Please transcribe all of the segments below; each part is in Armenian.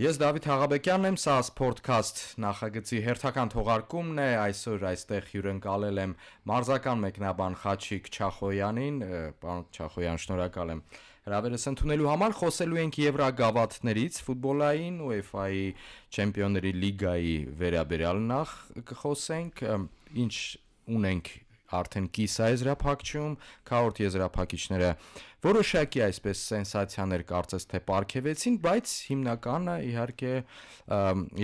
Ես Դավիթ Հաղաբեկյանն եմ, սա Sportcast նախագծի հերթական թողարկումն է, այսօր այստեղ հյուրընկալել եմ մարզական մեկնաբան Խաչիկ Չախոյանին, պարոն Չախոյան, շնորհակալ եմ հրավերս ընդունելու համար, խոսելու ենք Եվրագավաթներից, ֆուտբոլային, UEFA-ի Չեմպիոնների լիգայի վերաբերյալ նախ կխոսենք, ինչ ունենք արդեն կիսաեզրափակչում, քառորդ եզրափակիչները որոշակի այսպես սենսացիաներ կարծես թե պարգևեցին, բայց հիմնականը իհարկե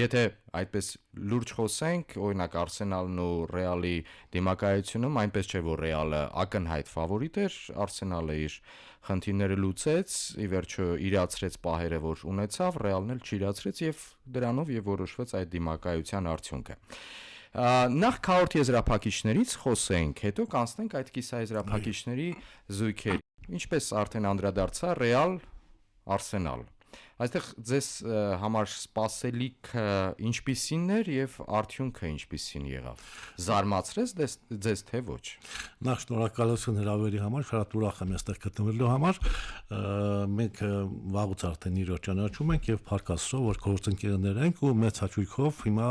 եթե այդպես լուրջ խոսենք, օրինակ Արսենալն ու Ռեալի դիմակայությունում, այնպես չէ որ Ռեալը ակնհայտ ֆավորիտ էր, Արսենալը իր խնդիրները լուծեց, ի վերջո իրացրեց պահերը, որ ունեցավ, Ռեալն էլ չիրացրեց եւ դրանով եւ որոշվեց այդ դիմակայության արդյունքը։ Նախ քառորդ եզրափակիչներից խոսենք, հետո կանցնենք այդ կիսաեզրափակիչների զույգերի։ Ինչպես արդեն անդրադարձա, Ռեալ, Արսենալ։ Այստեղ ձեզ համար սպասելիքը ինչպիսին էր եւ արդյունքը ինչպիսին եղավ։ Զարմացրեց ձեզ թե ոչ։ Նախ շնորհակալություն հրավերի համար, շատ ուրախ եմ այստեղ գտնվելու համար։ Մենք վաղուց արդեն իրոք ճանաչում ենք եւ փառք Աստծո, որ գործընկերներ ենք ու մեծ հաճույքով հիմա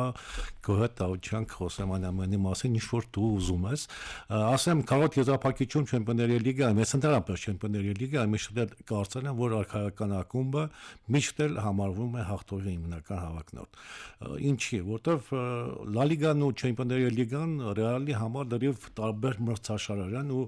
գոհետ Դավթյանք խոսեմ անամենի մասին, ինչ որ դու ուզում ես։ Ասեմ, քառորդ եզրափակիչում Չեմպիոնների լիգա, մեծ ընդհանրապես Չեմպիոնների լիգա, միշտ կարծել եմ, որ արխայական ակումբը միշտ էլ համարվում է հաղթողի հիմնական հավակնորդ։ Ինչի, որտեվ Լա լիգան ու Չեմպիոնների լիգան Ռեալի համար դեռ տարբեր մրցաշարեր են ու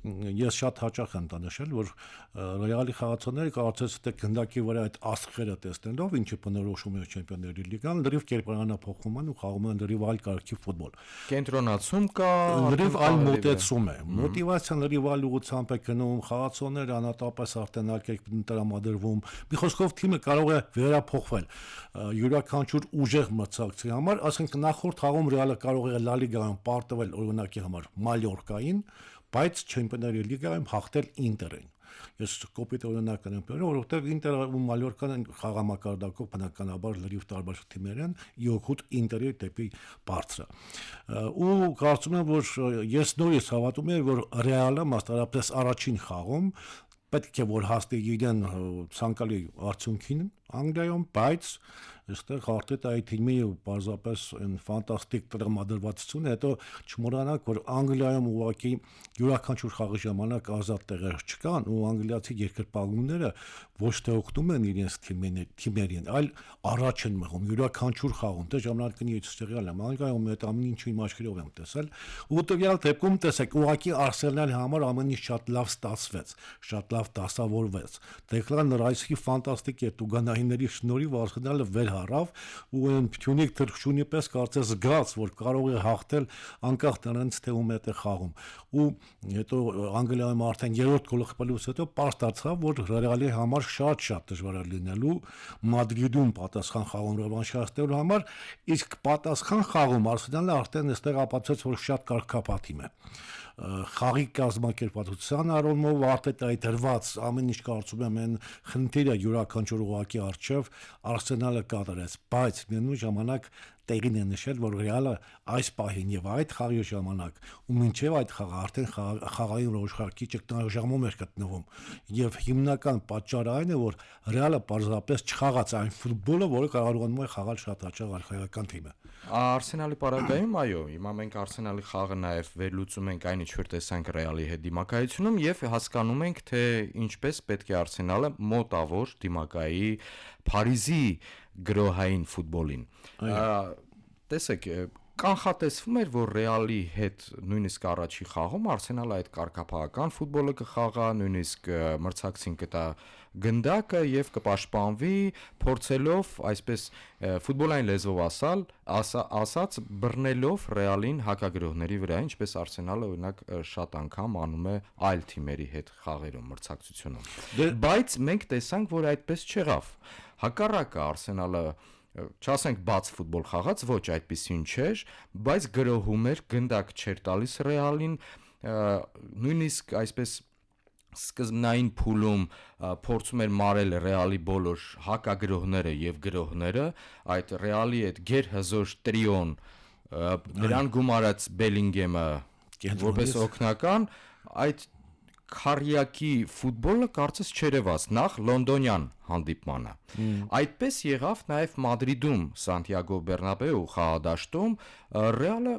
ես շատ հաճախ եմ տանշել, որ Ռեալի խաղացողները կարծես թե գնդակի վրա այդ աստղերը տեսնելով, ինչը բնորոշում է Չեմպիոնների լիգան, դեռ կերպարանափոխում են ու խաղում են դեռ այլ կարգի ֆուտբոլ։ Կենտրոնացում կա, դեռ այլ մոտեցում է։ Մոտիվացիան դեռ այլ ուղղությամբ է գնում, խաղացողները անհատապես արդեն այլ կերպ տրամադրվում։ Մի խոսքով թիմը կարող է վերափոխվել յուրաքանչյուր ուժեղ մրցակցի համար, ասենք նախորդ խաղում Ռեալը կարող է Լա լիգայում պարտվել օրինակի համար Մալյորկային, բայց Չեմպիոնների լիգայում հաղթել Ինտերին։ Ես կոպիտ օրինակ եմ բերում, որովհետև Ինտերը ու Մալյորկան խաղամակարդակով բնականաբար լրիվ տարբեր թիմեր են, իօգուտ Ինտերի դեպի բարձրը։ Ու կարծում եմ, որ ես նույնիսկ հավատում եմ, որ Ռեալը մասնավորապես առաջին խաղում պետք է որ հասնի իրեն ցանկալի արդյունքին Անգլիայում, բայց այստեղ արդեն այդ թիմի պարզապես այն ֆանտաստիկ տրամադրվածությունը, հետո չմոռանանք, որ Անգլիայում ուղղակի յուրաքանչյուր խաղի ժամանակ ազատ տեղեր չկան ու անգլիացի երկրպագուները ոչ թե օգնում են իրենց թիմերին, այլ առաջ են մղում յուրաքանչյուր խաղում, դե ժամանակին ես ցեղյալ եմ, Անգլիայում այդ ամեն ինչը իմ աչքերով եմ տեսել, ու տվյալ դեպքում տեսեք, ուղղակի Արսենալի համար ամեն ինչ շատ լավ ստացվեց, շատ լավ դասավորվեց։ Դեկլան Ռայսի ֆանտաստիկ է տուգանայինների շնորհիվ Արսենալը վերհարավ ու այն փյունիկ թրխշունի պես կարծես զգաց, որ կարող է հաղթել անկախ նրանից թե ում հետ է խաղում։ Ու հետո Անգլիայում արդեն երրորդ գոլը խփելուց հետո պարզ դարձավ, որ Ռեալի համար շատ դժվար է լինելու Մադրիդում պատասխան խաղում ռևանշացնելու համար, իսկ պատասխան խաղում Արսենալը արդեն այստեղ ապացուցեց, որ շատ կարգապատիմ է։ Խաղի կազմակերպվածության առումով Արտետայի դրված ամեն ինչ կարծում եմ այն խնդիրը յուրաքանչյուր ուղղակի արչև Արսենալը կատարեց, բայց միևնույն ժամանակ տեղին է նշել, որ Ռեալը այս պահին եւ այդ խաղի ժամանակ ու մինչեւ այդ խաղը արդեն խաղային ռոժխարքի ճգնաժամում էր գտնվում եւ հիմնական պատճառը այն է, որ Ռեալը պարզապես չխաղաց այն ֆուտբոլը, որը կարողանում է խաղալ շատ հաճախ արխայական թիմը։ Արսենալի պարագայում այո, հիմա մենք Արսենալի խաղը նաեւ վերլուծում ենք այն ինչ որ տեսանք Ռեալի հետ դիմակայությունում եւ հասկանում ենք թե ինչպես պետք է Արսենալը մոտավոր դիմակայի Փարիզի գրոհային ֆուտբոլին։ Տեսեք, կանխատեսվում էր, որ Ռեալի հետ նույնիսկ առաջի խաղում Արսենալը այդ կարգապահական ֆուտբոլը կխաղա, նույնիսկ մրցակցին կտա գնդակը եւ կպաշտպանվի, փորձելով այսպես ֆուտբոլային լեզվով ասած բռնելով Ռեալին հակագրոհների վրա, ինչպես Արսենալը օրինակ շատ անգամ անում է այլ թիմերի հետ խաղերում մրցակցությունում։ Բայց մենք տեսանք, որ այդպես չեղավ։ Հակառակը Արսենալը չասենք բաց ֆուտբոլ խաղաց, ոչ այդպեսին չէր, բայց գրոհում էր, գնդակ չէր տալիս Ռեալին, նույնիսկ այսպես սկզբնային փուլում փորձում էր մարել Ռեալի բոլոր հակագրոհները եւ գրոհները, այդ Ռեալի այդ գերհզոր տրիոն, դրան գումարած Բելինգեմը որպես օգնական, այդ քարյակի ֆուտբոլը կարծես չերևաց նախ լոնդոնյան հանդիպմանը։ Այդպես եղավ նաև Մադրիդում Սանտիագո Բեռնաբեու խաղադաշտում Ռեալը,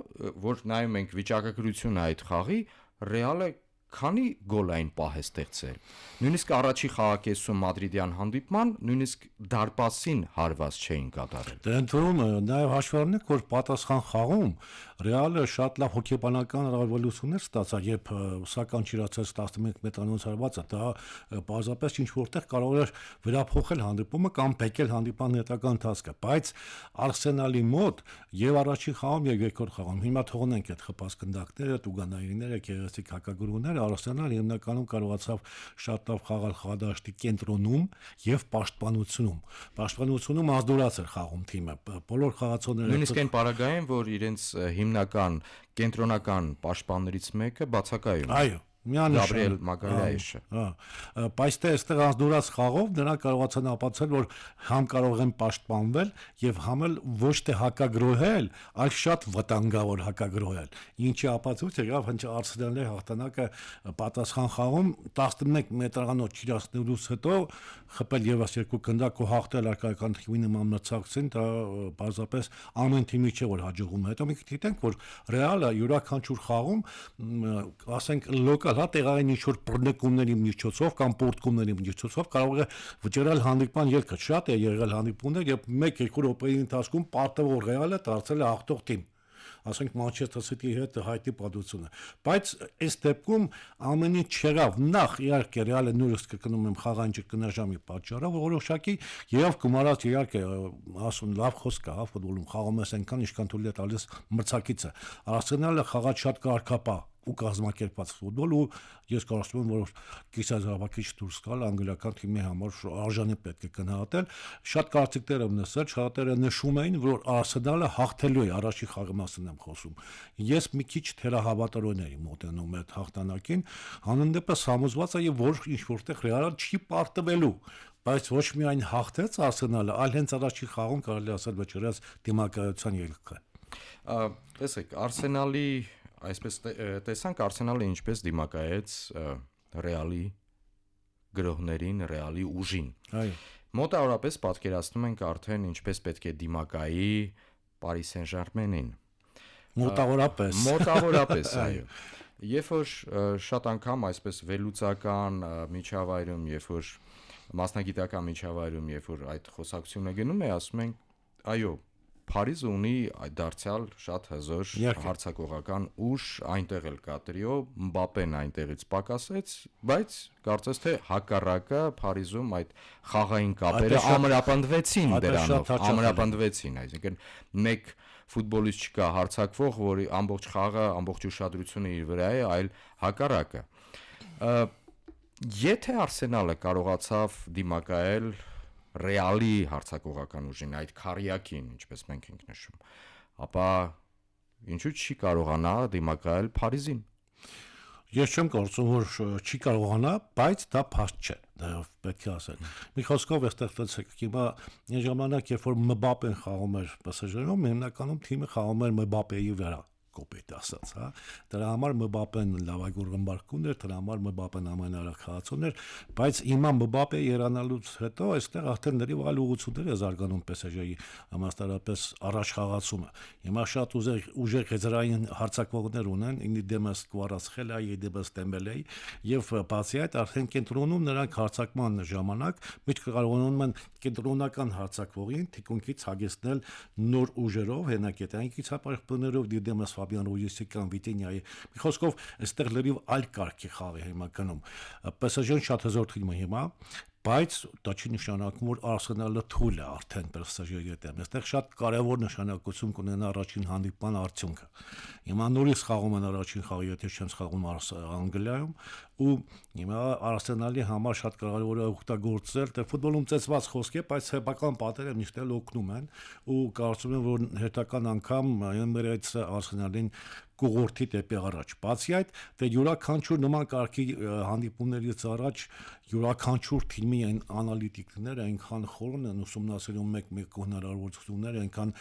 որ նայում ենք վիճակագրությունը այդ խաղի, Ռեալը քանի գոլային պահ է ստեղծել։ Նույնիսկ առաջի խաղակեսում Մադրիդյան հանդիպման նույնիսկ դարպասին հարված չէին կատարել։ Դե ընդհանրում նաև հաշվի առնենք, որ պատասխան խաղում Ռեալը շատ լավ հոգեբանական ռեվոլյուցիաներ ստացավ, երբ սական չիրացած 11 մետրանոց հարվածը, դա պարզապես ինչ որտեղ կարող էր վերափոխել հանդիպումը կամ բեկել հանդիպման հետագա ընթացքը, բայց Արսենալի մոտ եւ առաջին խաղում եւ երկրորդ խաղում հիմա թողնենք այդ խփած գնդակները, տուգանայինները, գեղեցիկ հակագրությունները, Արսենալը հիմնականում կարողացավ շատ լավ խաղալ խաղադաշտի կենտրոնում եւ պաշտպանությունում։ Պաշտպանությունում ազդուրած էր խաղում թիմը։ Բոլոր խաղացողները նույնիսկ այն պարագային, որ իրենց հիմնական կենտրոնական պաշտպաններից մեկը բացակայում։ Այո, Գաբրիել Մագալայեշը։ Բայց այստեղ ազդուրած խաղով նրանք կարողացան ապացուցել, որ համ կարող են պաշտպանվել եւ համ էլ ոչ թե հակագրոհել, այլ շատ վտանգավոր հակագրոհել։ Ինչի ապացույց եղավ հենց Արսենալի հաղթանակը պատասխան խաղում 11 մետրանոց չիրացնելուց հետո խփել եւս երկու գնդակ ու հաղթել արկայական թիմի նման մրցակցին, դա բարձրապես ամեն թիմի չէ որ հաջողում է։ Հետո մենք գիտենք, որ Ռեալը յուրաքանչյուր խաղում, ասենք լոկալ տեղային ինչ-որ բռնկումների միջոցով կամ պորտկումների միջոցով կարող է վճռել հանդիպման ելքը։ Շատ է եղել հանդիպումներ, երբ 1-2 րոպեի ընթացքում պարտավոր Ռեալը դարձել է հաղթող թիմ, ասենք Մանչեսթեր Սիթիի հետ հայտի պատմությունը։ Բայց այս դեպքում ամեն ինչ չեղավ։ Նախ իհարկե Ռեալը նույնիսկ կրկնում եմ խաղային ճգնաժամի պատճառով, որոշակի եւ գումարած իհարկե ասում լավ խոսք է, հա, ֆուտբոլում խաղում ես այնքան, ինչքան թույլ է տալիս մրցակիցը։ Արսենալը խաղաց շատ կարգապահ ու կազմակերպված ֆուտբոլ ու ես կարծում եմ, որ կիսազավակիչ դուրս գալ անգլիական թիմի համար արժանի պետք է գնահատել։ Շատ կարծիքներ եմ լսել, շատերը նշում էին, որ Արսենալը հաղթելու է, առաջի խաղի մասին եմ խոսում։ Ես մի քիչ թերահավատարոն էի մոտենում այդ հաղթանակին, հանուն դեպս համոզված եմ, որ ինչ որտեղ Ռեալը չի պարտվելու, բայց ոչ միայն հաղթեց Արսենալը, այլ հենց առաջի խաղում կարելի ասել վճռած դիմակայության ելքը։ Տեսեք, Արսենալի այսպես տեսանք Արսենալը ինչպես դիմակայեց Ռեալի գրոհներին, Ռեալի ուժին։ Այո։ Մոտավորապես պատկերացնում ենք արդեն ինչպես պետք է դիմակայի Paris Saint-Germain-ին։ Մոտավորապես, այո։ Երբ որ շատ անգամ այսպես վերլուծական միջավայրում, երբ որ մասնագիտական միջավայրում, երբ որ այդ խոսակցությունը գնում է, ասում են, այո, Փարիզը ունի դարձյալ շատ հզոր հարձակողական ուժ, այնտեղ էլ կատրիո, Մբապեն այնտեղից պակասեց, բայց կարծես թե հակառակը Փարիզում այդ խաղային կապերը ամրապնդվեցին դրանով, ամրապնդվեցին, այսինքն մեկ ֆուտբոլիստ չկա հարձակվող, որի ամբողջ խաղը, ամբողջ ուշադրությունը իր վրա է, այլ հակառակը։ Եթե Արսենալը կարողացավ դիմակայել Ռեալի հարձակողական ուժին, այդ քարյակին, ինչպես մենք ենք նշում, ապա ինչու չի կարողանա դիմակայել Փարիզին։ Ես չեմ կարծում, որ չի կարողանա, բայց դա փաստ չէ, դա պետք է ասել։ Մի խոսքով այստեղ տեսեք, հիմա այն ժամանակ, երբ որ Մբապեն խաղում էր PSG-ում, հիմնականում թիմը խաղում էր Մբապեի վրա, կոպիտ ասած, հա։ Դրա համար Մբապեն լավագույն ռմբարկուն էր, դրա համար Մբապեն ամենարագ խաղացողն էր, բայց հիմա Մբապե երանալուց հետո այստեղ արդեն լրիվ այլ ուղղություններ է զարգանում PSG-ի, համաստարապես առաջ խաղացումը։ Հիմա շատ ուժեղ հեզրային հարձակվողներ ունեն, ինի դեմս Կվարացխելայի, դեմս Դեմբելեի, եւ բացի այդ արդեն կենտրոնում նրանք հարձակման ժամանակ միշտ կարողանում են կենտրոնական հարձակվողին թիկունքից հագեցնել նոր ուժերով, հենակետային կիցապարփներով, դեմս Ֆաբիան Ռույեսի կամ Վիտինյայի։ Մի խոսքով, այստեղ լրիվ այլ կարգի խաղ է հիմա գնում։ PSG-ն շատ հզոր թիմ է հիմա, բայց դա չի նշանակում, որ Արսենալը թույլ է արդեն PSG-ի հետ։ Այստեղ շատ կարևոր նշանակություն կունենա առաջին հանդիպման արդյունքը։ Հիմա նորից խաղում են առաջին խաղը, եթե չեմ սխալվում Անգլիայում, ու հիմա Արսենալի համար շատ կարևոր է օգտագործել, դե ֆուտբոլում ծեծված խոսք է, բայց սեփական պատերը միշտ էլ օգնում են, ու կարծում եմ, որ հերթական անգամ մեր այդ Արսենալին կուղորթի դեպի առաջ։ Բացի այդ, դե յուրաքանչյուր նման կարգի հանդիպումներից առաջ յուրաքանչյուր թիմի այն անալիտիկները այնքան խորն են ուսումնասիրում մեկ հնարավորություններ, այնքան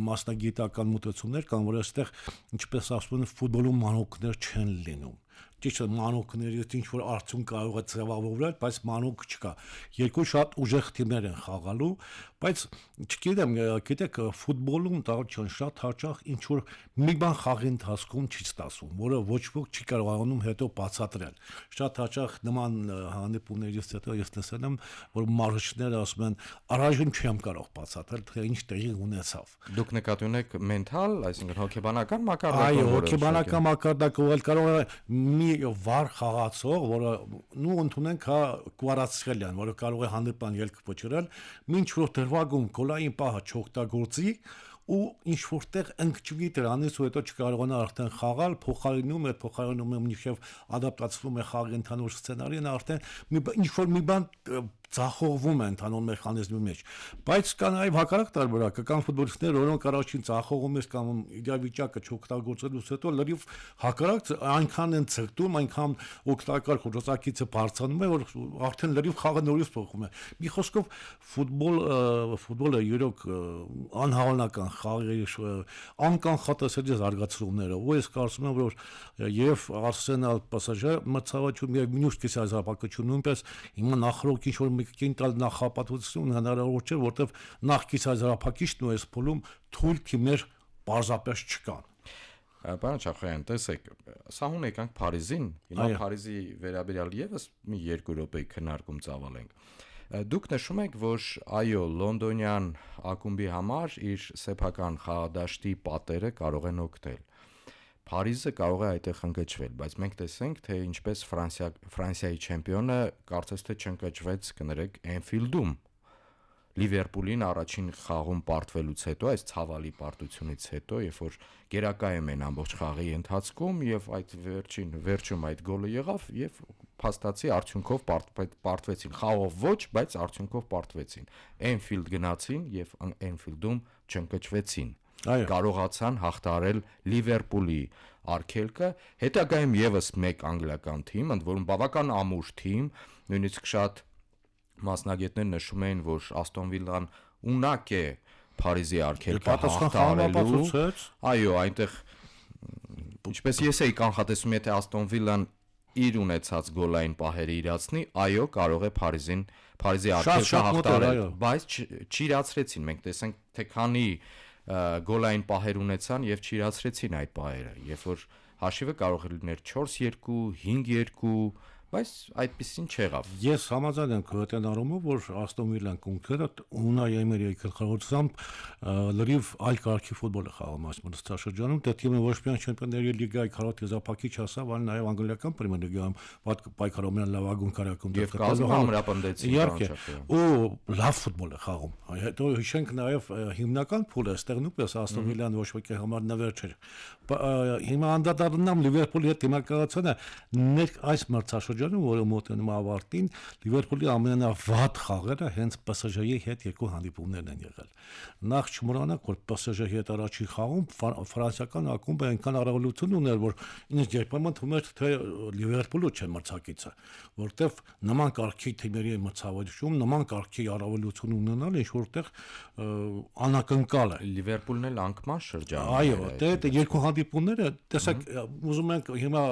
մասնագիտական մոտեցումներ կան, որ այստեղ, ինչպես ասում են, ֆուտբոլում մանուկներ չեն լինում։ ճիշտ է մանուկներից ինչ որ արդյունք կարող է ձևավորվել, բայց մանուկ չկա։ Երկու շատ ուժեղ թիմեր են խաղալու, բայց չգիտեմ, գիտեք, ֆուտբոլում տաղ շատ հաճախ ինչ որ մի բան խաղի ընթացքում չի ստացվում, որը ոչ ոք չի կարողանում հետո բացատրել։ Շատ հաճախ նման հանդիպումներից հետո ես տեսել եմ, որ մարզիչները ասում են, առայժմ չեմ կարող բացատրել, թե ինչ տեղի ունեցավ։ Դուք նկատի ունեք մենթալ, այսինքն հոգեբանական մակարդակը։ Այո, հոգեբանական մակարդակը ել կարող է մի վառ խաղացող, որը նու ընդունենք հա Կվարացխելյան, որը կարող է հանդիպան ելք փչրել, ինչ որ դրվագում գոլային պահը չօգտագործի ու ինչ որտեղ ընկճվի դրանից ու հետո չկարողանա արդեն խաղալ, փոխարինում է մինչև ադապտացվում է խաղի ընդհանուր սցենարին, արդեն ինչ որ մի բան ծախողվում է ընդհանուր մեխանիզմի մեջ, բայց կա նաև հակառակ տարբերակը, կան ֆուտբոլիստներ, որոնք առաջին ծախողումից կամ իրավիճակը չօգտագործելուց հետո լրիվ հակառակ այնքան են ցրտում, այնքան օգտակար խորհրդակիցը բարձրանում է, որ արդեն լրիվ խաղը նորից փոխվում է։ Մի խոսքով ֆուտբոլը յուրոք անհավանական խաղերի անկանխատեսելի զարգացումները, ու ես կարծում եմ, որ եւ Arsenal PSG մրցավաճում եւ մյուս կիսազապակություն նույնպես հիմա նախորդ ինչ որ կենտալ նախապատվություն հնարավոր չէ, որտեվ նախ կիսազարափակիչն ու այս փուլում թույլ թիմեր պարզապես չկան։ Պարոն Չախոյան, տեսեք, սահուն եկանք Փարիզին, հիմա Փարիզի վերաբերյալ եւս մի 2 րոպե քննարկում ծավալենք։ Դուք նշում եք, որ այո, լոնդոնյան ակումբի համար իր սեփական խաղադաշտի պատերը կարող են օգտել։ Փարիզը կարող է այդտեղ ընկճվել, բայց մենք տեսենք, թե ինչպես Ֆրանսիայի չեմպիոնը կարծես թե չընկճվեց, կներեք, Էնֆիլդում։ Լիվերպուլին առաջին խաղում պարտվելուց հետո, այս ցավալի պարտությունից հետո, երբ որ գերակայում են ամբողջ խաղի ընթացքում եւ այդ վերջում այդ գոլը եղավ եւ փաստացի արդյունքով պարտվեցին։ Խաղով ոչ, բայց արդյունքով պարտվեցին։ Էնֆիլդ գնացին եւ Էնֆիլդում չընկճվեցին։ Կարողացան հաղթահարել Լիվերպուլի արգելքը, հետագայում եւս մեկ անգլիական թիմ, ընդ որում բավական ամուր թիմ, նույնիսկ շատ մասնագետներ նշում էին, որ Aston Villa-ն ունակ է Փարիզի արգելքը հաղթահարելու։ Այո, այնտեղ ինչպես ես էի կանխատեսում, եթե Aston Villa-ն իր ունեցած գոլային պահերը իրացնի, այո, կարող է Փարիզի արգելքը հաղթահարել, բայց չիրացրեցին։ Մենք տեսանք, թե քանի գոլային պահեր ունեցան եւ չիրացրեցին այդ պահերը, երբ որ հաշիվը կարող է լինել 4-2, 5-2, բայց այդպեսին չեղավ։ Ես համաձայն եմ քրոջն առումով, որ Aston Villa-ն կոնկրետ Ունայ Էմերիի գլխավորությամբ լրիվ այլ կարգի ֆուտբոլ է խաղում այս մրցաշրջանում, դա թիմը ոչ միայն Չեմպիոնների լիգայի քառորդ եզրափակիչ հասավ, այլ նաև անգլիական պրեմիեր լիգայում պայքարում են լավագույն քարակում եւ կազմում ամրապնդեցին ու լավ ֆուտբոլ է խաղում։ Հետո հիշենք նաև հիմնական փուլը, այստեղ նույնպես Aston Villa-ն ոչ ոքի համար նվեր չէր։ Հիմա անդադառնամ Լիվերպուլի հետ դիմակայությունը այս մրցաշրջանում, որը մոտենում ավարտին, Լիվերպուլի ամենավատ խաղերը հենց PSG-ի հետ երկու հանդիպումներն են եղել։ Նախ չմոռանանք, որ PSG-ի հետ առաջին խաղում ֆրանսիական ակումբը այնքան առավելություն ուներ, որ ինձ երբեմն թվում էր, թե Լիվերպուլը չէ մրցակիցը, որտեվ նման կարգի թիմերի մրցավաճում, նման կարգի առավելություն ունենալ ինչ որտեղ անակնկալ է։ Լիվերպուլն էլ անկման շրջան։ Այո, դե երկու հանդիպումները, տեսեք, ուզում ենք հիմա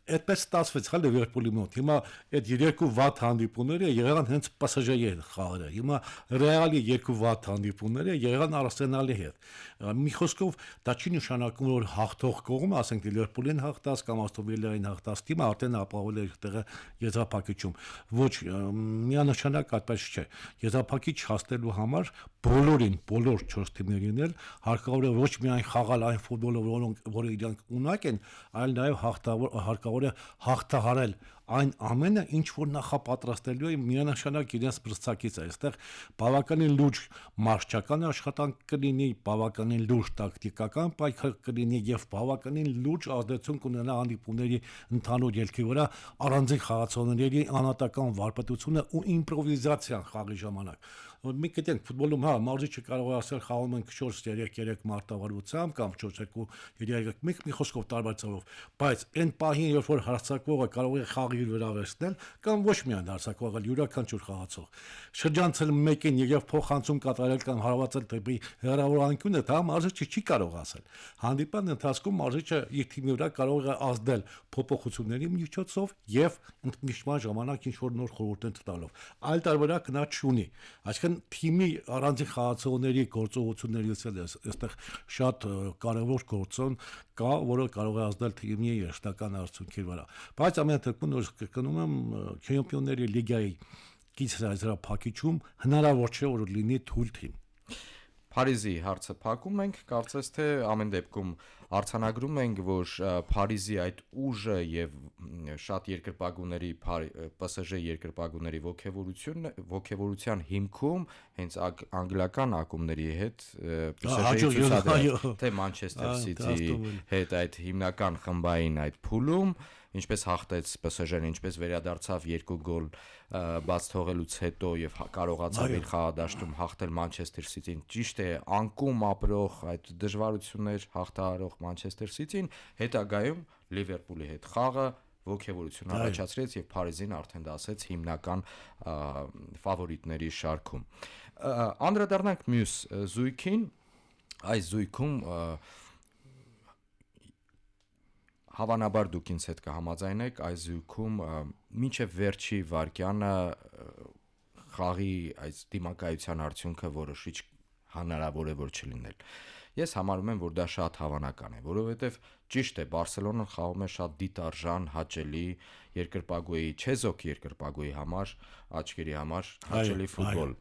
այդպես ստացվեց հա Լիվերպուլի մոտ։ Հիմա այդ երկու վատ հանդիպումները եղան հենց PSG-ի հետ խաղերը։ Հիմա Ռեալի երկու վատ հանդիպումները եղան Arsenal-ի հետ։ Մի խոսքով դա չի նշանակում, որ հաղթող կողմը, ասենք Լիվերպուլին հաղթած կամ Aston Villa-ին հաղթած թիմը արդեն ապահովել է իր տեղը եզրափակիչում։ Ոչ, միանշանակ այդպես չէ։ Եզրափակիչ հասնելու համար բոլոր 4 թիմերին էլ հարկավոր է ոչ միայն խաղալ այն ֆուտբոլը, որը իրանք ունակ են, այլ նաև հարկավոր է հաղթահարել այն ամենը, ինչ որ նախապատրաստելու է միանշանակ իրենց մրցակիցը։ Այստեղ բավականին լուրջ մարզչական աշխատանք կլինի, բավականին լուրջ տակտիկական պայքար կլինի եւ բավականին լուրջ ազդեցություն կունենա հանդիպումների ընդհանուր ելքի վրա առանձին խաղացողների անհատական վարպետությունը ու իմպրովիզացիան խաղի ժամանակ։ մի գիտենք ֆուտբոլում մարզիչը կարող է ասել խաղում ենք 4-3 մարտավարությամբ կամ 4-2-3 մի խոսքով տարբեր ծավալով, բայց այն պահին երբ որ հարձակվողը կարող է խաղի վրա վերցնել կամ ոչ միայն հարձակվողը յուրաքանչյուր խաղացող շրջանցել մեկին եւ փոխանցում կատարել կամ հարվածել դեպի հեռավոր անկյունը, դա մարզիչը չի կարող ասել։ Հանդիպան ընթացքում մարզիչը իր թիմի վրա կարող է ազդել փոփոխությունների միջոցով եւ ընդմիջման ժամանակ ինչ որ նոր խորհուրդ տալով։ Այլ տարբերակ նա չունի։ Այսինքն թիմի առանձին խաղացողների գործողություններից էլ այստեղ շատ կարևոր գործոն կա, որը կարող է ազդել թիմի երաշտական արդյունքի վրա։ Բայց ամեն դեպքում որ կրկնում եմ Չեմպիոնների լիգայի կիսահազարափակիչում հնարավոր չէ որ լինի թույլ թիմ։ Փարիզի հարցը փակում ենք, կարծես թե ամեն դեպքում արձանագրում ենք, որ Փարիզի այդ ուժը եւ շատ երկրպագուների PSG երկրպագուների ողջավորության հիմքում հենց անգլիական ակումբների հետ PSG-ի ցուցադրել, թե Manchester City-ի հետ այդ հիմնական խմբային այդ փուլում ինչպես հաղթեց PSG-ն, ինչպես վերադարձավ 2 գոլ բաց թողելուց հետո եւ կարողացավ իր խաղադաշտում հաղթել Manchester City-ին։ Ճիշտ է, անկում ապրող այդ դժվարություններ հաղթահարող Manchester City-ին հետագայում Liverpool-ի հետ խաղը ողջավորություն առաջացրեց եւ Փարիզին արդեն դասեց հիմնական ֆավորիտների շարքում։ Անդրադառնանք մյուս զույգին, այս զույգում հավանաբար դուք ինձ հետ կհամաձայնեք, այս զույգում մինչև վերջի վարկյանը խաղի այս դիմակայության արդյունքը որոշիչ հնարավոր է որ չլինել։ Ես համարում եմ, որ դա շատ հավանական է, որովհետև ճիշտ է, Բարսելոնան խաղում է շատ դիտարժան, հաճելի երկրպագուի, չեզոք երկրպագուի համար, աչքերի համար հաճելի ֆուտբոլ։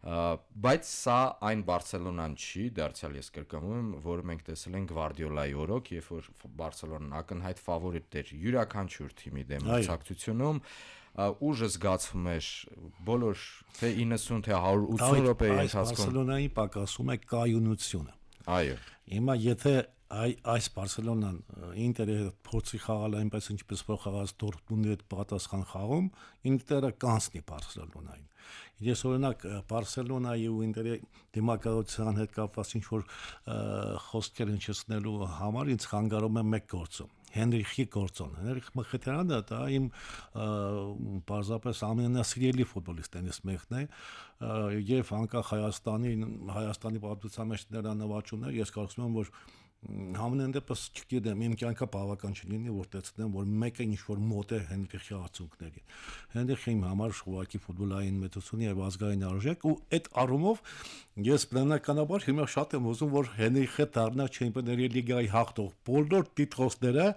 Բայց սա այն Բարսելոնան չի, դարձյալ ես կրկնում եմ, որը մենք տեսել ենք Գվարդիոլայի օրոք, երբ որ Բարսելոնան ակնհայտ ֆավորիտ էր յուրաքանչյուր թիմի դեմ մրցակցությունում, ուժը զգացվում էր բոլոր թե 90 թե 180 րոպեի ընթացքում։ Բարսելոնայի պակասում է կայունությունը։ Այո։ Հիմա եթե այս Բարսելոնան Ինտերի հետ փորձի խաղալ այնպես ինչպես որ խաղաց Դորտմունդի հետ պատասխան խաղում, Ինտերը կանցնի Բարսելոնային։ Ես օրինակ Բարսելոնայի ու Ինտերի դիմակայության հետ կապված ինչ որ խոսքեր հնչեցնելու համար ինձ խանգարում է մեկ գործը։ Հենրիխի գործոն։ Հենրիխ Մխիթարյանը դա իմ պարզապես ամենասիրելի ֆուտբոլիստներից մեկն է եւ անկախ Հայաստանի պատմության մեջ նրա նվաճումները ես կարծում եմ որ համենայն դեպս չգիտեմ իմ կյանքը բավական չլինի որ տեսնեմ որ մեկը ինչ որ մոտ է Հենրիխի արդյունքներին։ Հենրիխը իմ համար ուղղակի ֆուտբոլային մեծություն եւ ազգային արժեք ու այդ առումով ես բնականաբար հիմա շատ եմ ուզում որ Հենրիխը դառնա Չեմպիոնների լիգայի հաղթող բոլոր տիտղոսները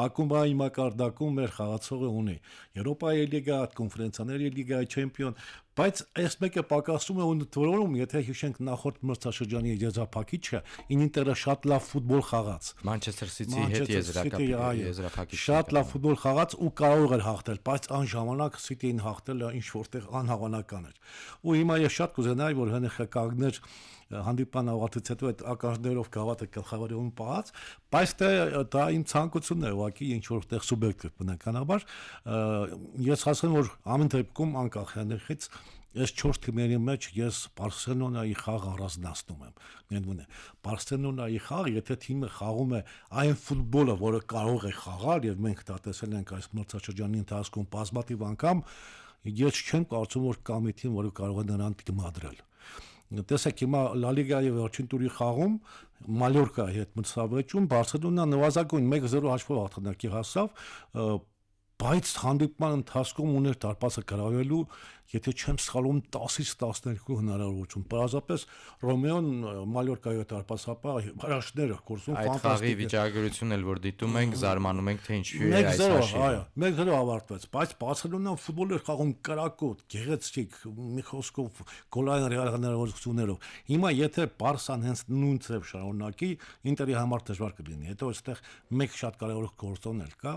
ակումբային մակարդակում մեր խաղացողը ունի Եվրոպայի լիգա, կոնֆերենցիաների լիգայի չեմպիոն բայց այս մեկը պակասում է ու դրորում եթե հիշենք նախորդ մրցաշրջանի եզրափակիչը Ինտերը շատ լավ ֆուտբոլ խաղաց Manchester City-ի հետ եզրափակիչ շատ լավ ֆուտբոլ խաղաց ու կարող էր հաղթել բայց այն ժամանակ City-ին հաղթելը ինչ որտեղ անհավանական էր ու հիմա ես շատ կուզենայի որ Հենրիխը կանգներ հանդիպան ավարտից հետո այդ ակնարկներով գավաթը գլխավերում պահած, բայց դա իմ ցանկությունն է, ուղղակի ինչ որտեղ սուբյեկտիվ բնականաբար, ես հասկանում որ ամեն դեպքում անկախ Հենրիխից այս 4 թիմերի մեջ ես Բարսելոնայի խաղ առանձնացնում եմ։ Նույնն է։ Բարսելոնայի խաղ, եթե թիմը խաղում է այն ֆուտբոլը, որը կարող է խաղալ եւ մենք դա տեսել ենք այս մրցաշրջանի ընթացքում բազմաթիվ անգամ, ես չեմ կարծում որ կա մի թիմ, որը կարող է նրան դիմադրել։ Տեսեք հիմա Լա Լիգայի վերջին տուրի խաղում Մալյորկայի հետ մրցավեճում Բարսելոնան նվազագույն 1-0 հաշվով հաղթանակի հասավ, բայց հանդիպման ընթացքում ուներ դարպասը գրավելու, եթե չեմ սխալվում 10-ից 12 հնարավորություն։ Պարզապես Ռոմեոն Մալյորկայի դարպասապահ հրաշքներ է կորցնում, ֆանտաստիկ։ Այդ խաղի վիճակագրությունն էլ որ դիտում ենք, զարմանում ենք, թե ինչու է այս հաշիվը։ 1-0 ավարտվեց, բայց Բարսելոնան ֆուտբոլ էր խաղում կրակոտ, գեղեցիկ, մի խոսքով գոլային ռեալ հնարավորություններով։ Հիմա եթե Բարսան հենց նույն ձև շարունակի, Ինտերի համար դժվար կլինի։ Հետո այստեղ մեկ շատ կարևոր գործոն էլ կա։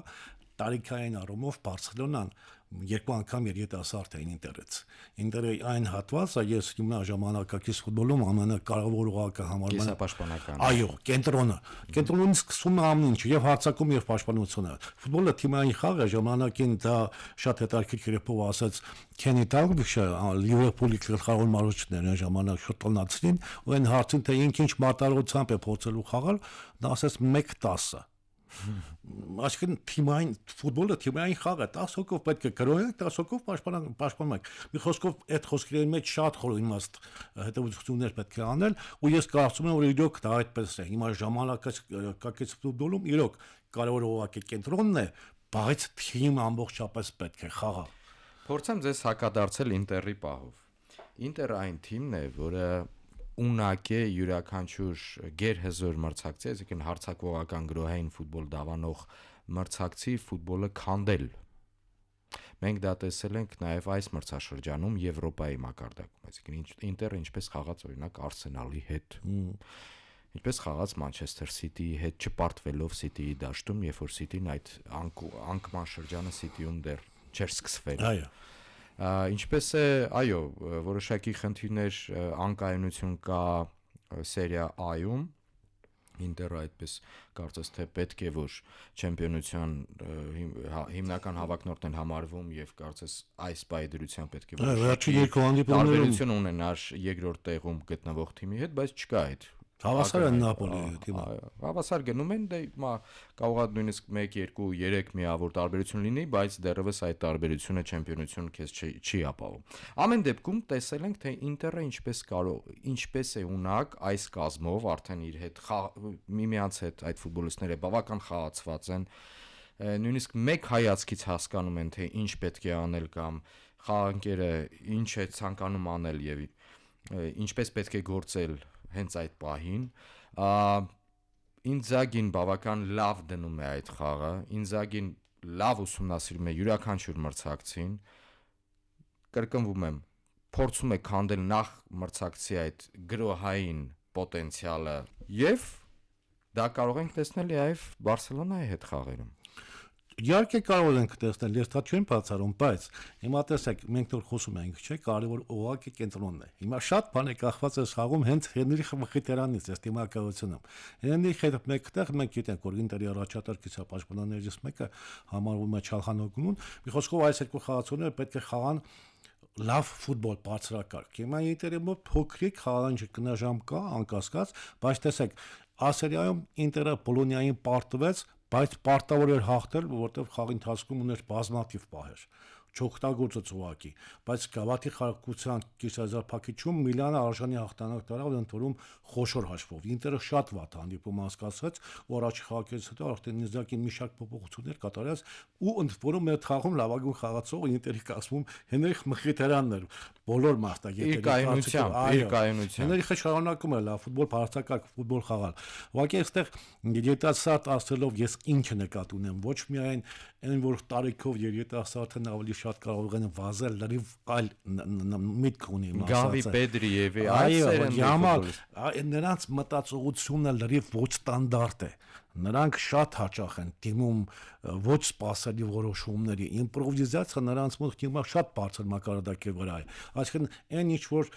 տարիքային առումով Բարսելոնան երկու անգամ երիտասարդ էին Ինտերից։ Ինտերը այն հատվածը ես հիմա ժամանակակից ֆուտբոլում ամենակարևորը համարում եմ կիսապաշտպանական։ Այո, կենտրոնից սկսում է ամեն ինչ, եւ հարձակում եւ պաշտպանությունը։ Ֆուտբոլը թիմային խաղ է, ժամանակին դա շատ հետաքրքիր է ասած Քենի Դալգլիշը, Լիվերպուլի գլխավոր մարզիչներն այն ժամանակ շոտլանդացին, ու այն հարցին թե ինչ մարտարությամբ է փորձելու խաղալ, նա ասաց 1-10։ Այսինքն թիմային ֆուտբոլը թիմային խաղ է, 10 հոգով պետք է գրոհեք, 10 հոգով պաշտպանեք։ Մի խոսքով այդ խոսքերի մեջ շատ խոր իմաստ հետևություններ պետք է անել, ու ես կարծում եմ, որ իրոք դա այդպես է։ Հիմա ժամանակակից ֆուտբոլում իրոք կարևոր ուղղակի կենտրոնն է, բայց թիմը ամբողջապես պետք է խաղա։ Փորձեմ ձեզ հակադարձել Ինտերի պահով։ Ինտերը այն թիմն է, որը ունակ է յուրաքանչյուր գերհզոր մրցակցի, այսինքն հարձակվողական գրոհային ֆուտբոլ դավանող մրցակցի ֆուտբոլը քանդել։ Մենք դա տեսել ենք նաև այս մրցաշրջանում Եվրոպայի մակարդակում, այսինքն Ինտերը ինչպես խաղաց օրինակ Արսենալի հետ, ինչպես խաղաց Մանչեսթեր Սիթիի հետ, չպարտվելով Սիթիի դաշտում, երբ որ Սիթին այդ անկման շրջանը Սիթիում դեռ չէր սկսվել։ Այո։ Ինչպես է, այո, որոշակի խնդիրներ անկայունություն կա սերիա A-ում, Ինտերը այդպես կարծես թե պետք է որ չեմպիոնության հիմնական հավակնորդն համարվում եւ կարծես այս բայդրության պետք է որ տարբերություն ունենար երկրորդ տեղում գտնվող թիմի հետ, բայց չկա այդ Հավասար են Նապոլի թիմը։ Հավասար գնում են, դե հիմա կարող է նույնիսկ 1-2-3 միավոր տարբերություն լինի, բայց դեռևս այդ տարբերությունը չեմպիոնություն քեզ չի ապահովում։ Ամեն դեպքում տեսել ենք, թե Ինտերը ինչպես է ունակ այս կազմով արդեն իր հետ միմյանց հետ այդ ֆուտբոլիստները բավական խաղացված են, նույնիսկ մեկ հայացքից հասկանում են, թե ինչ պետք է անել կամ խաղանկերը ինչ է ցանկանում անել եւ ինչպես պետք է գործել հենց այդ պահին Ինզագին բավական լավ դնում է այդ խաղը, Ինզագին լավ ուսումնասիրում է յուրաքանչյուր մրցակցին, կրկնվում եմ, փորձում է քանդել նախ մրցակցի այդ գրոհային պոտենցիալը եւ դա կարող ենք տեսնել նաեւ Բարսելոնայի հետ խաղերում։ Իհարկե կարող ենք տեսնել, ես դա չեմ բացառում, բայց հիմա տեսեք, մենք դեռ խոսում ենք, չէ՞, կարևոր օղակի կենտրոնն է։ Հիմա շատ բան է կախված այս խաղում հենց Հենրիխ Մխիթերանից, այս դիմակայությունում։ Հենրիխը մեկտեղ մենք գիտենք, որ Ինտերի առաջատար կիսապաշտպաններից մեկը համարվում է Չալհանօգլուն, մի խոսքով այս երկու խաղացողները պետք է խաղան լավ ֆուտբոլ բարձրակարգ։ Հիմա Ինտերի մոտ փոքրիկ խաղալան ճգնաժամ կա, անկասկած, բայց տեսեք, Ասերիայում Ինտերը Բոլոնիային պարտվեց, բայց պարտավոր էր հաղթել, որովհետև խաղի ընթացքում ուներ բազմաթիվ պահեր, չօգտագործեց ուղակի, բայց գավաթի խաղաղության կիսազարփակիչում Միլանը արժանի հաղթանակ տարավ ընդորում խոշոր հաշվով։ Ինտերը շատ վատ հանդիպում անցկացրեց, ու առաջի խաղակից հետո արդեն Ինզագին մի շարք փոփոխություններ կատարեց, ու ընդ որում այդ խաղում լավագույն խաղացողը Ինտերի կազմում Հենրիխ Մխիթերանն էր, բոլոր մասնագետների Հենրիխը շարունակում է լավ ֆուտբոլ, բարձրակարգ ֆուտբոլ խաղալ։ Ուղղակի այստեղ երիտասարդ ասելով ես ինչը նկատի ունեմ, ոչ միայն այն որ տարիքով երիտասարդն ավելի շատ կարող են վազել, լրիվ այլ միտք ունի Գավի Պեդրիևի նրանց մտածողությունը լրիվ ոչ ստանդարտ է։ Նրանք շատ հաճախ են դիմում ոչ սպասելի որոշումների, իմպրովիզացիա նրանց մոտ հիմա շատ բարձր մակարդակի վրա է։ Այսինքն այն ինչ որ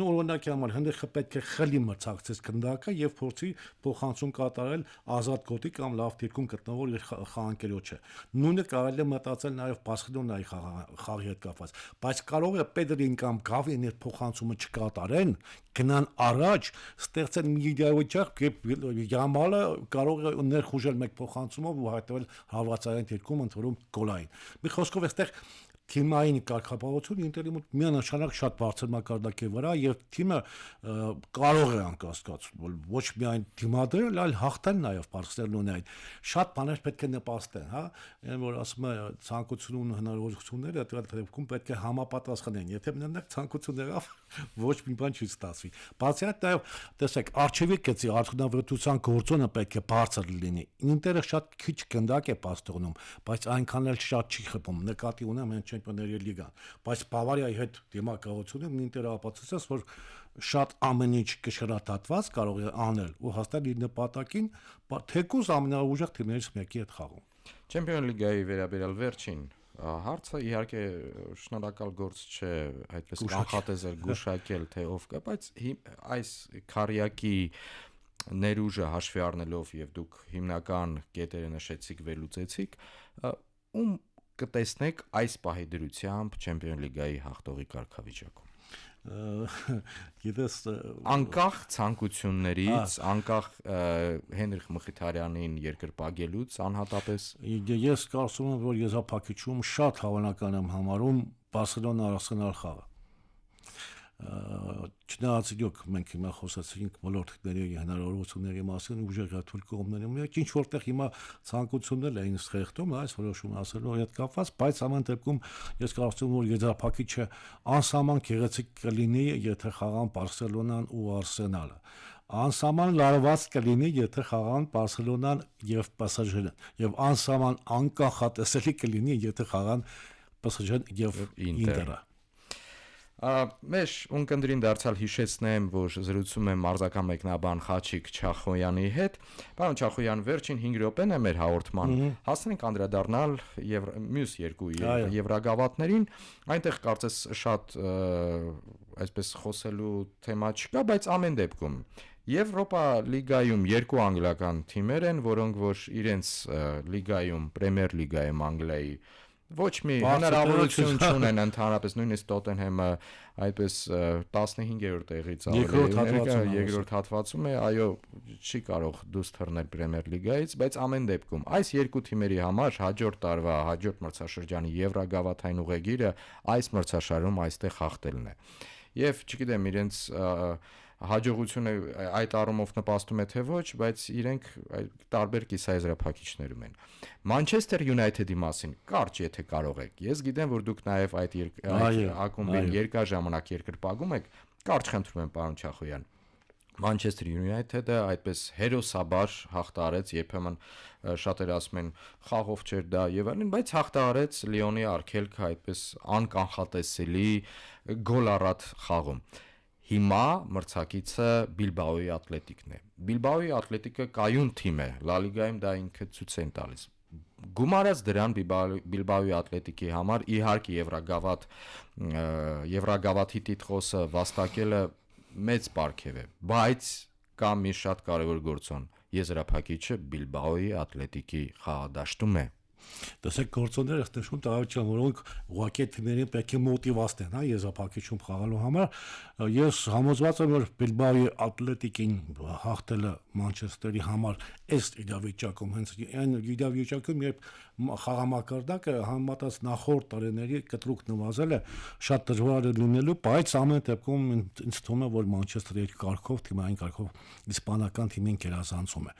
օրինակի համար հնդեխը պետք է խլի մրցակցից գնդակը եւ փորձի փոխանցում կատարել ազատ գոտի կամ լավ դիրքում գտնվող իր խաղանկերոջը։ Նույնը կարելի է մտածել նաեւ Բարսելոնայի խաղի հետ կապված, բայց կարող է Պեդրին կամ Գավին այդ փոխանցումը չկատարեն, գնան առաջ, ստեղծեն մի իրավիճակ, երբ Յամալը կարող է ներխուժել մեկ փոխանցումով ու հայտվել հարվածային դիրքում ընդորում գոլային։ Մի խոսքով այստեղ թիմային կարգապահությունը Ինտերի մոտ միանշանակ շատ բարձր մակարդակի վրա եւ թիմը կարող է անկասկած ոչ միայն դիմադրել, այլ հաղթել նաեւ Բարսելոնային։ Շատ բաներ պետք է նպաստեն, հա, այն որ ասում է ցանկությունն ու հնարավորությունները այդ դեպքում պետք է համապատասխանեն։ Եթե մենակ ցանկություն եղավ, ոչ մի բան չի ստացվի։ Բացի այդ նաեւ տեսեք, արխիվի գծի արդյունավետության գործոնը պետք է բարձր լինի։ Ինտերը շատ քիչ գնդակ է պաստողնում, բայց այնքան էլ շատ չի խփում։ Նկատի ունեմ հենց Չեմպիոնների լիգան, բայց Բավարիայի հետ դիմակայությունը Ինտերը ապացուցեց, որ շատ ամեն ինչ կշռաթաթված կարող է անել ու հասնել իր նպատակին, թեկուզ ամենաուժեղ թիմերից մեկի հետ խաղում։ Չեմպիոն լիգայի վերաբերյալ վերջին հարցը իհարկե շնորհակալ գործ չէ այդպես կանխատեսել, գուշակել թե ով կա, բայց այս քարյակի ներուժը հաշվի առնելով եւ դուք հիմնական կետերը նշեցիք, վերլուծեցիք, ում կտեսնեք այս պահի դրությամբ Չեմպիոն լիգայի հաղթողի կարգավիճակում։ Գիտես, անկախ ցանկություններից, անկախ Հենրիխ Մխիթարյանին երկրպագելուց անհատապես ես կարծում եմ, որ եզրափակիչում շատ հավանական եմ համարում Բարսելոնա Արսենալ խաղը։ Չնայած իրոք մենք հիմա խոսացինք բոլոր թղթերի հնարավորությունների մասին ուժեղաթույլ կողմների մեջ, ինչ որտեղ հիմա ցանկություններ էին սխեղդում այս որոշումը ասելու հետ կապված, բայց ամեն դեպքում ես կարծում եմ, որ եզրափակիչը անսահման գեղեցիկ կլինի, եթե խաղան Բարսելոնան ու Արսենալը։ Անսահման լարված կլինի, եթե խաղան Բարսելոնան եւ PSG-ն, եւ անսահման անկանխատեսելի կլինի, եթե խաղան PSG-ն եւ Ինտերը։ Մեր ունկնդրին դարձյալ հիշեցնեմ, որ զրուցում եմ մարզական մեկնաբան Խաչիկ Չախոյանի հետ։ Պարոն Չախոյան, վերջին 5 րոպեն է մեր հաղորդման։ Հասնենք անդրադառնալ եւ մյուս երկու եվրագավաթներին։ Այնտեղ կարծես շատ այսպես խոսելու թեմա չկա, բայց ամեն դեպքում Եվրոպա լիգայում երկու անգլիական թիմեր են, որոնք որ իրենց լիգայում, Պրեմիեր լիգայում Անգլիայի ոչ մի հնարավորություն չունեն ընդհանրապես նույնիսկ Տոտենհեմը այդպես 15-րդ տեղից երկրորդ հատվածում է, այո, չի կարող դուրս թռնել Պրեմիեր լիգայից, բայց ամեն դեպքում այս երկու թիմերի համար հաջորդ տարվա հաջորդ մրցաշրջանի Եվրագավաթային ուղեգիրը այս մրցաշարում այստեղ հաղթելն է։ Եվ չգիտեմ իրենց հաջողությունը այդ առումով նպաստում է թե ոչ, բայց իրենք տարբեր կիսաեզրափակիչներում են։ Մանչեսթեր Յունայթեդի մասին կարճ եթե կարող եք։ Ես գիտեմ, որ դուք նաև այդ ակումբին երկար ժամանակ երկրպագում եք։ Կարճ խնդրում եմ, պարոն Չախոյան։ Մանչեսթեր Յունայթեդը այդպես հերոսաբար հաղթարեց, երբեմն շատերը ասում են խաղով չէր դա եւ այլն, բայց հաղթարեց Լիոնի արգելքը այդպես անկանխատեսելի գոլառատ խաղում։ Հիմա մրցակիցը Բիլբաոյի Ատլետիկն է։ Բիլբաոյի Ատլետիկը կայուն թիմ է, Լա լիգայում դա ինքը ցույց են տալիս։ Գումարած դրան Բիլբաոյի Ատլետիկի համար իհարկե Եվրագավաթի տիտղոսը վաստակելը մեծ պարգև է, բայց կա մի շատ կարևոր գործոն, եզրափակիչը Բիլբաոյի Ատլետիկի խաղադաշտում է։ Տեսեք գործոնները ստեշում տարավիճան, որոնք ուղղակի թիմերին պետք է մոտիվացնեն, հա, եզրափակիչում խաղալու համար։ Ես համոզված եմ, որ Բիլբաոյի Ատլետիկին հաղթելը Մանչեսթերի համար այս իրավիճակում, հենց այն իրավիճակում, երբ խաղամակարդակը համեմատած նախորդ տարիների կտրուկ նվազել է, շատ դժվար է լինելու, բայց ամեն դեպքում ինձ թվում է, որ Մանչեսթերը կարգով, թիմային կարգով իսպանական թիմին գերազանցում է։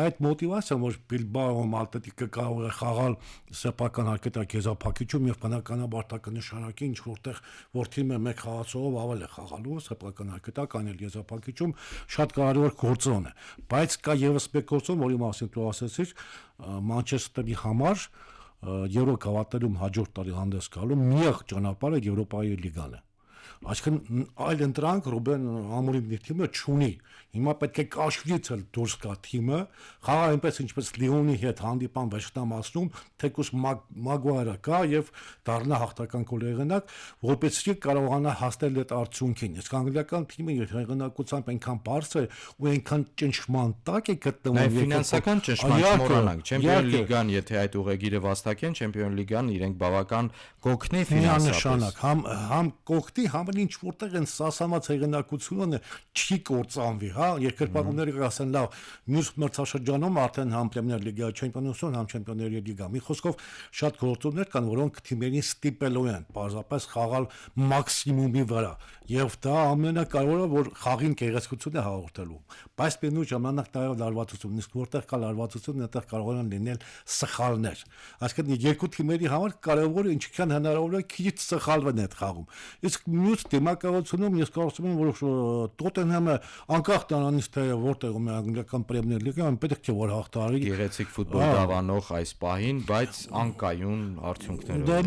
Այդ մոտիվացիան, որ Բիլբաոյի Ատլետիկը կարող է խաղալ սեփական հարկետակ եզրափակիչում եւ բնականաբար դա կնշանակի ինչ որտեղ որ թիմը մեկ խաղացողով ավել է խաղալու սեփական հարկետակ անել եզրափակիչում շատ կարևոր գործոն է, բայց կա եւս մեկ գործոն, որի մասին դու ասացիր, Մանչեսթերի համար Եվրոգավաթներում հաջորդ տարի հանդես գալու միակ ճանապարհը Եվրոպայի լիգան է։ Այսինքն այլ ընտրանք Ռուբեն Ամորիմի թիմը չունի։ Հիմա պետք է Կաշվից էլ դուրս գա թիմը, խաղա այնպես ինչպես Լիոնի հետ հանդիպան վեշտամասնում, թեկուս Մագուայրը կա եւ դառնա հաղթական գոլեղենակ, որպեսզի կարողանա հասնել այդ արդյունքին։ Իսկ անգլիական թիմը եղանակությամբ այնքան բարձր է ու այնքան ճնշման տակ է գտնվում։ Նաև ֆինանսական ճնշման մոռանանք։ Չեմպիոն լիգան, եթե այդ ուղեգիրը վաստակեն, Չեմպիոն լիգան իրենք բավական կօգնի ֆինանսապես։ Համ կօգնի, համ ինչ որտեղ են սասանված եղանակությունը չի կործանվի, հա, երկրպագուները կասեն լավ, մյուս մրցաշրջանում արդեն համ Պրեմիեր լիգա չեմպիոնություն, համ Չեմպիոնների լիգա։ Մի խոսքով շատ գործոններ կան, որոնք թիմերին ստիպելու են պարզապես խաղալ մաքսիմումի վրա, եւ դա ամենակարևորը, որ խաղին գեղեցկություն է հաղորդելու։ Բայց բնույթ ժամանակ նաև լարվածություն, իսկ որտեղ կա լարվածություն, այնտեղ կարող են լինել սխալներ։ Այսինքն երկու թիմերի համար կարևորը ինչքան հնարավոր է քիչ սխալվեն այդ խաղում։ Իսկ մյուս դեմակայությունում ես կարծում եմ, որ Տոտենհեմը անկախ նրանից թե որտեղում է անգլիական պրեմիեր լիգան, պետք է որ հաղթահարի գեղեցիկ ֆուտբոլ դավանող այս պահին, բայց անկայուն արդյունքներով։ Դա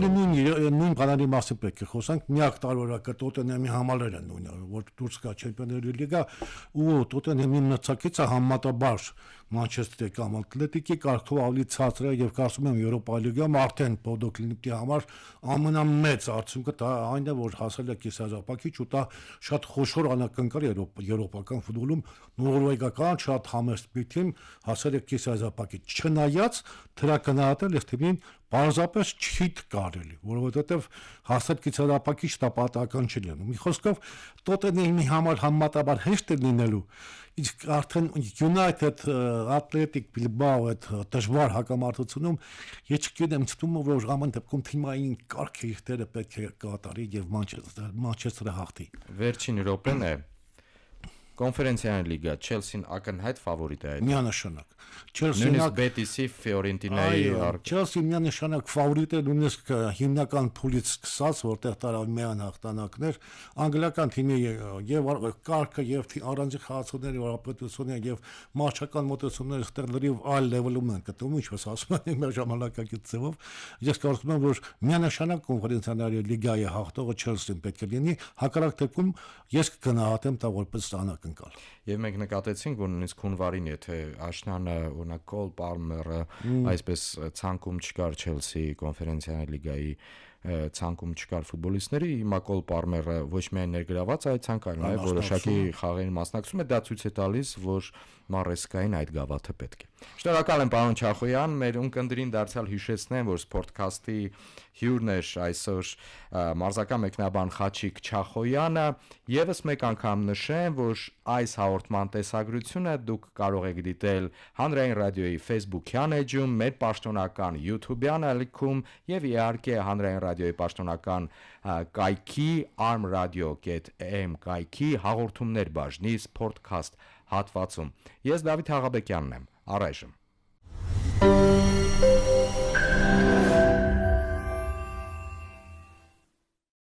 նույն բանալի մասին պետք է խոսանք, միակ տարօրակը Տոտենհեմի համալերը նույնը, որ դուրս գա Չեմպիոնների լիգա ու Տոտենհեմի մնացակիցը համեմատաբար Մանչեսթերի կամ Ատլետիկի կարգով ավելի ցածր է եւ կարծում եմ Եվրոպա լիգայում արդեն Պոդոկլինիկի համար ամենամեծ արդյունքը դա այն է, որ հասել է կիսաեզրափակիչ ու դա շատ խոշոր անակնկալ է եվրոպական ֆուտբոլում նորվեգական շատ համեստ մի թիմ հասել է կիսաեզրափակիչ չնայած դրա գնահատել այս թիմին պարզապես չի կարելի, որովհետեւ հասել կիսաեզրափակիչ դա պատահական չի լինում։ Մի խոսքով Տոտենհեմի համար համեմատաբար հեշտ է լինելու իսկ արդեն United Athletic Bilbao այդ դժվար հակամարտությունում ես չգիտեմ ցտում որ ամեն դեպքում թիմային կարգը իր դերը պետք է կատարի եւ Մանչեսթերը հաղթի։ Վերջին րոպեն է Կոնֆերենցիական լիգա Չելսին ակնհայտ ֆավորիտ է այդ։ Միանշանակ։ Նույնիսկ Բետիսի, Ֆիորենտինայի Չելսին միանշանակ ֆավորիտ է նույնիսկ հիմնական փուլից սկսած, որտեղ տարավ միան հաղթանակներ, անգլիական թիմի եւ կարգը եւ առանձին խաղացողների վարապետությունը եւ մարշական մոտեցումները ստեղ լրիվ այլ լեվելում են գտնվում, ինչպես ասում են մեր ժամանակակից ձևով։ Ես կարծում եմ, որ միանշանակ կոնֆերենցիաների լիգայի հաղթողը Չելսին պետք է լինի, հակառակ դեպքում ես կգնահատեմ դա որպես անակնկալ։ Եվ մենք նկատեցինք, որ նույնիսկ հունվարին, եթե աշնանը օրինակ Կոլ Պալմերը այսպես ցանկում չկար Չելսի կոնֆերենցիական լիգայի ցանկում չկար ֆուտբոլիստների, հիմա Կոլ Պալմերը ոչ միայն ներգրաված այդ ցանկը, այլ որոշակի խաղերին մասնակցում է, դա ցույց է տալիս, որ Մարեսկային այդ գավաթը պետք է։ Շնորհակալ եմ պարոն Չախոյան, մեր ունկնդրին դարձյալ հիշեցնեմ, որ Սպորտքասթի հյուրն էր այսօր մարզական մեկնաբան Խաչիկ Չախոյանը, եւս մեկ անգամ նշեմ, որ այս հաղորդման տեսագրությունը դուք կարող եք դիտել Հանրային ռադիոյի Facebook-յան էջում, մեր պաշտոնական YouTube-յան ալիքում եւ իհարկե Հանրային ռադիոյի պաշտոնական կայքի armradio.am կայքի հաղորդումներ բաժնի Sportcast հատվածում։ Ես Դավիթ Հաղաբեկյանն եմ, առայժմ։